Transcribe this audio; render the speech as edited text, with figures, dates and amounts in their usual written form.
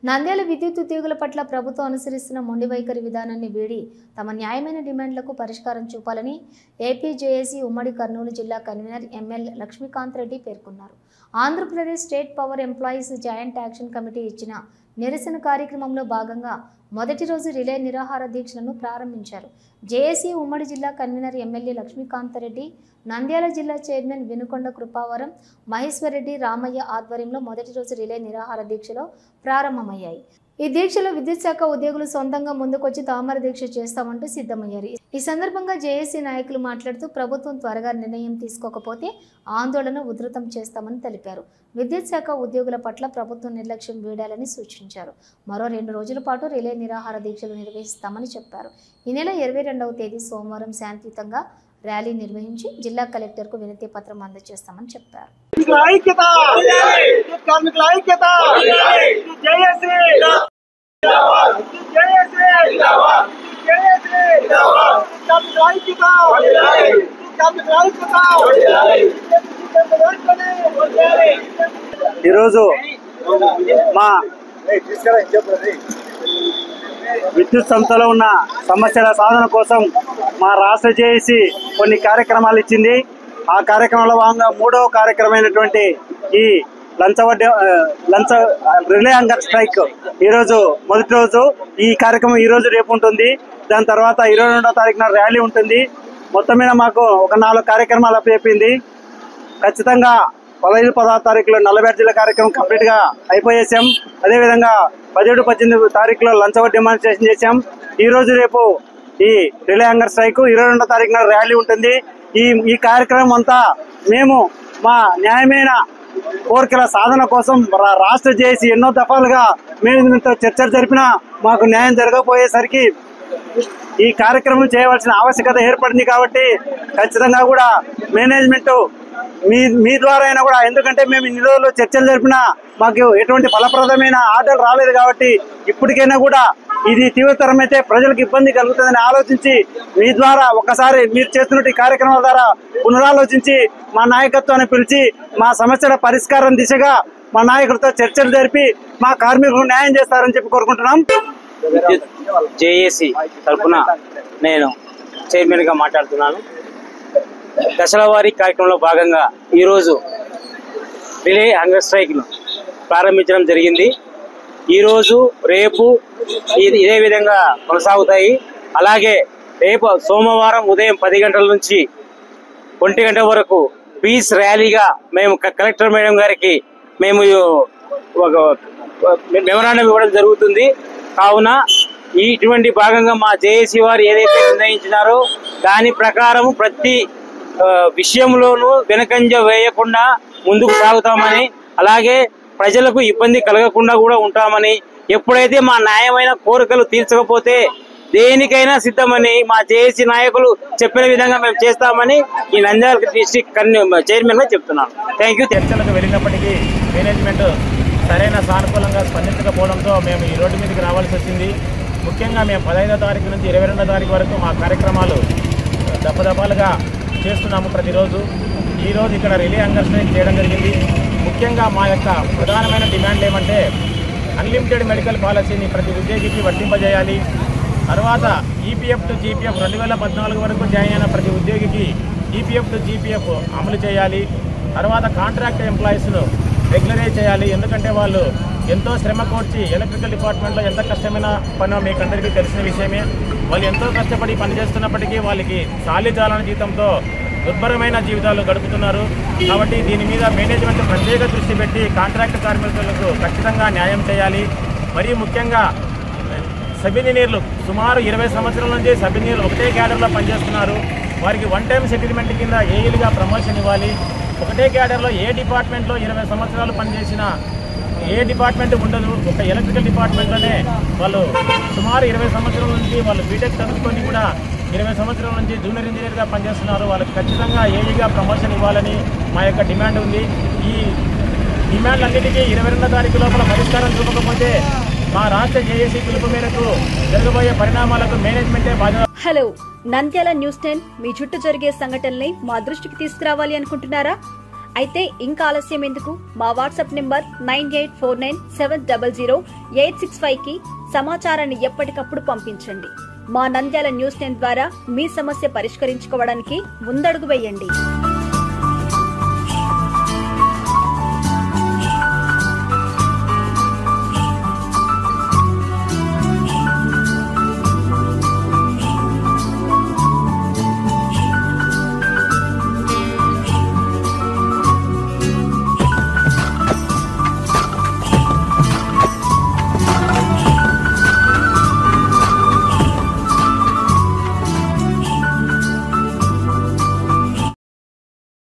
నంద్యాల విద్యుత్ ఉద్యోగుల పట్ల ప్రభుత్వం అనుసరిస్తున్న మొండి వైఖరి విధానాన్ని వీడి తమ న్యాయమైన డిమాండ్లకు పరిష్కారం చూపాలని ఏపీజేఏసీ ఉమ్మడి కర్నూలు జిల్లా కన్వీనర్ ఎమ్మెల్యే లక్ష్మీకాంత్ రెడ్డి పేర్కొన్నారు. Andhra Pradesh state power employees joint action committee ఇచ్చిన నిరసన కార్యక్రమంలో భాగంగా మొదటి రోజు రిలే నిరాహార దీక్షలను ప్రారంభించారు. జేఏసీ ఉమ్మడి జిల్లా కన్వీనర్ ఎమ్మెల్యే లక్ష్మీకాంత్ రెడ్డి, నంద్యాల జిల్లా చైర్మన్ వినుకొండ కృపావరం, మహేశ్వర్ రెడ్డి, రామయ్య ఆధ్వర్యంలో మొదటి రోజు రిలే నిరాహార దీక్షలో ప్రారంభమయ్యాయి. ఈ దీక్షలో విద్యుత్ శాఖ ఉద్యోగులు సొంతంగా ముందుకొచ్చి తామర దీక్ష చేస్తామంటూ సిద్ధమయ్యారు. ఈ సందర్భంగా జేఏసీ నాయకులు మాట్లాడుతూ ప్రభుత్వం త్వరగా నిర్ణయం తీసుకోకపోతే ఆందోళన ఉధృతం చేస్తామని తెలిపారు. విద్యుత్ శాఖ ఉద్యోగుల పట్ల ప్రభుత్వం నిర్లక్ష్యం వీడాలని సూచించారు. మరో 2 రోజుల పాటు రిలే నిరాహార దీక్షలు నిర్వహిస్తామని చెప్పారు. ఈ నెల 22వ తేదీ సోమవారం శాంతియుతంగా ర్యాలీ నిర్వహించి జిల్లా కలెక్టర్కు వినతి పత్రం అందజేస్తామని చెప్పారు. ఈరోజు మా విద్యుత్ సంస్థలో ఉన్న సమస్యల సాధన కోసం మా రాష్ట్ర జేఏసీ కొన్ని కార్యక్రమాలు ఇచ్చింది. ఆ కార్యక్రమంలో భాగంగా 3వ కార్యక్రమమైనటువంటి ఈ లంచ రిలే హంగర్ స్ట్రైక్ ఈరోజు మొదటి రోజు. ఈ కార్యక్రమం ఈరోజు రేపు ఉంటుంది. దాని తర్వాత 22వ తారీఖున ర్యాలీ ఉంటుంది. మొత్తం మీద మాకు ఒక 4 కార్యక్రమాలు అప్పచెప్పింది. ఖచ్చితంగా 15, 16 తారీఖులో 40 అర్జీల కార్యక్రమం కంప్లీట్గా అయిపోయేసాం. అదేవిధంగా 17, 18 తారీఖులో లంచ్ డిమాన్స్ట్రేషన్ చేశాం. ఈరోజు రేపు ఈ రిలే హంగర్ స్ట్రైక్, 22వ తారీఖున ర్యాలీ ఉంటుంది. ఈ కార్యక్రమం అంతా మేము మా న్యాయమైన కోరికల సాధన కోసం రాష్ట్ర జేఏసీ ఎన్నో దఫాలుగా మేనేజ్మెంట్తో చర్చలు జరిపినా మాకు న్యాయం జరగకపోయేసరికి ఈ కార్యక్రమం చేయవలసిన ఆవశ్యకత ఏర్పడింది. కాబట్టి ఖచ్చితంగా కూడా మేనేజ్మెంట్ మీ ద్వారా అయినా కూడా, ఎందుకంటే మేము ఇన్ని రోజులు చర్చలు జరిపినా మాకు ఎటువంటి ఫలప్రదమైన ఆర్డర్లు రాలేదు. కాబట్టి ఇప్పటికైనా కూడా ఇది తీవ్రతరమైతే ప్రజలకు ఇబ్బంది కలుగుతుందని ఆలోచించి మీ ద్వారా ఒకసారి మీరు చేస్తున్న కార్యక్రమాల ద్వారా పునరాలోచించి మా నాయకత్వాన్ని పిలిచి మా సమస్యల పరిష్కారం దిశగా మా నాయకులతో చర్చలు జరిపి మా కార్మికులకు న్యాయం చేస్తారని చెప్పి కోరుకుంటున్నాం. జేఏసీ తరఫున నేను చైర్మన్గా మాట్లాడుతున్నాను. దశలవారీ కార్యక్రమంలో భాగంగా ఈరోజు రిలే హంగర్ స్ట్రైక్ను ప్రారంభించడం జరిగింది. ఈరోజు రేపు ఇదే విధంగా కొనసాగుతాయి. అలాగే రేపు సోమవారం ఉదయం 10 గంటల నుంచి 1 గంట వరకు పీస్ ర్యాలీగా మేము కలెక్టర్ మేడం గారికి మేము ఒక మెమరాండం ఇవ్వడం జరుగుతుంది. కావున ఇటువంటి భాగంగా మా జేఏసీ వారు ఏదైతే నిర్ణయించినారో దాని ప్రకారం ప్రతి విషయంలోనూ వెనకంజ వేయకుండా ముందుకు సాగుతామని, అలాగే ప్రజలకు ఇబ్బంది కలగకుండా కూడా ఉంటామని, ఎప్పుడైతే మా న్యాయమైన కోరికలు తీర్చకపోతే దేనికైనా సిద్ధమని మా జేఏసీ నాయకులు చెప్పిన విధంగా మేము చేస్తామని ఈ నంద్యాల డిస్ట్రిక్ట్ చైర్మన్ గా చెప్తున్నాను. Thank you. చర్చలకు వెళ్ళినప్పటికీ మేనేజ్మెంట్ సరైన సానుకూలంగా స్పందించకపోవడంతో మేము ఈ రోడ్డు మీదకి రావాల్సి వచ్చింది. ముఖ్యంగా మేము 15వ తారీఖు నుంచి 22వ తారీఖు వరకు మా కార్యక్రమాలు దఫాలుగా చేస్తున్నాము ప్రతిరోజు. ఈరోజు ఇక్కడ రిలే హంగర్ స్ట్రైక్ చేయడం జరిగింది. ముఖ్యంగా మా యొక్క ప్రధానమైన డిమాండ్ ఏమంటే అన్లిమిటెడ్ మెడికల్ పాలసీని ప్రతి ఉద్యోగికి వర్తింపజేయాలి. తర్వాత ఈపీఎఫ్ టు జీపీఎఫ్ 2014 వరకు జాయిన్ అయిన ప్రతి ఉద్యోగికి ఈపీఎఫ్ టు జీపీఎఫ్ అమలు చేయాలి. తర్వాత కాంట్రాక్ట్ ఎంప్లాయీస్ను రెగ్యులరైజ్ చేయాలి. ఎందుకంటే వాళ్ళు ఎంతో శ్రమ కోర్చి ఎలక్ట్రికల్ డిపార్ట్మెంట్లో ఎంత కష్టమైన పనో మీకు అందరికీ తెలిసిన విషయమే. వాళ్ళు ఎంతో కష్టపడి పనిచేస్తున్నప్పటికీ వాళ్ళకి చాలీచాలని జీతంతో దుర్భరమైన జీవితాలు గడుపుతున్నారు. కాబట్టి దీని మీద మేనేజ్మెంట్ ప్రత్యేక దృష్టి పెట్టి కాంట్రాక్ట్ కార్మికులకు ఖచ్చితంగా న్యాయం చేయాలి. మరీ ముఖ్యంగా సబ్ ఇంజనీర్లు సుమారు 20 సంవత్సరాల నుంచి సబ్ ఇంజనీర్లు ఒకటే క్యాడర్లో పనిచేస్తున్నారు. వారికి 1 టైం సెటిల్మెంట్ కింద ఏఈలుగా ప్రమోషన్ ఇవ్వాలి. ఒకటే క్యాడర్లో ఏ డిపార్ట్మెంట్లో 20 సంవత్సరాలు పనిచేసినా ఏ డిపార్ట్మెంట్ ఉండదు. ఒక ఎలక్ట్రికల్ డిపార్ట్మెంట్లోనే వాళ్ళు సుమారు 20 సంవత్సరాల నుంచి వాళ్ళు బీటెక్ చదువుకొని కూడా 20 సంవత్సరాల నుంచి జూనియర్ ఇంజనీర్గా పనిచేస్తున్నారు. వాళ్ళకి ఖచ్చితంగా ఏఈగా ప్రమోషన్ ఇవ్వాలని మా యొక్క డిమాండ్ ఉంది. ఈ డిమాండ్లన్నిటికీ 22వ తారీఖు లోపల పరిష్కారం చూపకపోతే మా రాష్ట్ర జేఏసీ పిలుపు మేరకు జరగబోయే పరిణామాలకు మేనేజ్మెంటే బాధ్యత. హలో, నంద్యాల న్యూస్ 10 మీ చుట్టూ జరిగే సంఘటనల్ని మా దృష్టికి తీసుకురావాలి అనుకుంటున్నారా? అయితే ఇంకా ఆలస్యం ఎందుకు? మా వాట్సాప్ నెంబర్ 9849700865 కి సమాచారాన్ని ఎప్పటికప్పుడు పంపించండి. మా నంద్యాల న్యూస్ 10 ద్వారా మీ సమస్య పరిష్కరించుకోవడానికి ముందడుగు వేయండి.